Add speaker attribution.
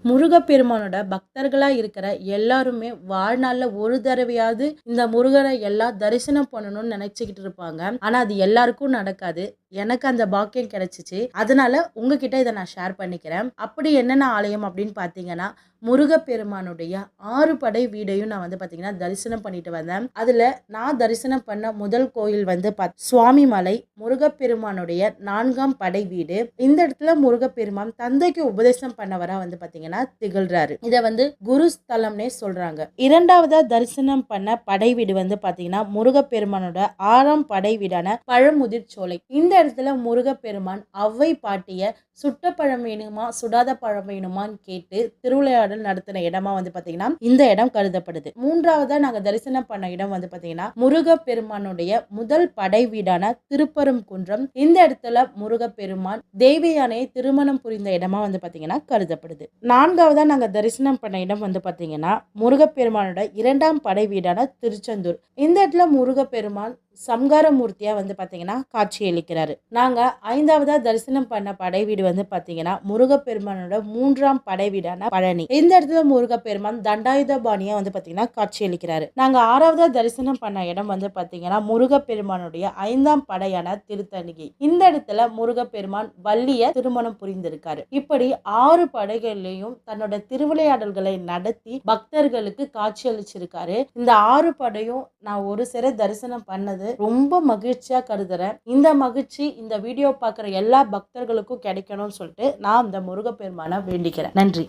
Speaker 1: முருகப்பெருமானோட பக்தர்களா இருக்கிற எல்லாருமே வாழ்நாள்ல ஒரு தடவையாவது இந்த முருகனை எல்லாம் தரிசனம் பண்ணணும்னு நினைச்சுக்கிட்டு இருப்பாங்க. ஆனா அது எல்லாருக்கும் நடக்காது. எனக்கு அந்த பாக்கியம் கிடைச்சிச்சு. அதனால உங்ககிட்ட இதை நான் ஷேர் பண்ணிக்கிறேன். அப்படி என்னென்ன ஆலயம் அப்படின்னு பார்த்தீங்கன்னா, முருகப்பெருமானுடைய 6 படை வீடையும் நான் பார்த்தீங்கன்னா தரிசனம் பண்ணிட்டு வந்தேன். அதுல நான் தரிசனம் பண்ண முதல் கோயில் சுவாமிமலை முருகப்பெருமானுடைய 4ஆம் படை வீடு. இந்த இடத்துல முருகப்பெருமான் தந்தைக்கு உபதேசம் பண்ணவரா பார்த்தீங்கன்னா திகழ்றாரு. இதை குரு ஸ்தலம்னே சொல்றாங்க. இரண்டாவதா தரிசனம் பண்ண படை வீடு பார்த்தீங்கன்னா முருகப்பெருமானோட 6ஆம் படை வீடான பழமுதிர் சோலை. இந்த இடத்துல முருகப்பெருமான் அவ்வை பாட்டிய சுட்ட பழம் வேணுமா சுடாத பழம் வேணுமான்னு கேட்டு திருவிளையாடல் நடத்தின இடமா பார்த்தீங்கன்னா இந்த இடம் கருதப்படுது. மூன்றாவதா நாங்க தரிசனம் பண்ண இடம் பார்த்தீங்கன்னா முருகப்பெருமானுடைய முதல் படை வீடான திருப்பரங்குன்றம். இந்த இடத்துல முருகப்பெருமான் தேவயானையை திருமணம் புரிந்த இடமா பார்த்தீங்கன்னா கருதப்படுது. நான்காவதா நாங்க தரிசனம் பண்ண இடம் பார்த்தீங்கன்னா முருகப்பெருமானோட 2ஆம் படை வீடான திருச்செந்தூர். இந்த இடத்துல முருகப்பெருமான் சம்காரமூர்த்தியா பார்த்தீங்கன்னா காட்சி அளிக்கிறாரு. நாங்க 5ஆவதா தரிசனம் பண்ண படை வீடு பார்த்தீங்கன்னா முருகப்பெருமானோட 3ஆம் படை வீடான பழனி. இந்த இடத்துல முருகப்பெருமான் தண்டாயுதபாணியா பார்த்தீங்கன்னா காட்சி அளிக்கிறாரு. நாங்க 6ஆவதா தரிசனம் பண்ண இடம் பார்த்தீங்கன்னா முருகப்பெருமானுடைய 5ஆம் படையான திருத்தணிகை. இந்த இடத்துல முருகப்பெருமான் வள்ளிய திருமணம் புரிந்திருக்காரு. இப்படி 6 படைகள்லையும் தன்னோட திருவிளையாடல்களை நடத்தி பக்தர்களுக்கு காட்சி அளிச்சிருக்காரு. இந்த 6 படையும் நான் ஒரு சில தரிசனம் பண்ணது ரொம்ப மகிழ்ச்சியா கருதுறேன். இந்த மகிழ்ச்சி இந்த வீடியோ பார்க்குற எல்லா பக்தர்களுக்கும் கிடைக்கணும்னு சொல்லிட்டு நான் இந்த முருகப்பெருமானை வேண்டிக்கிறேன். நன்றி.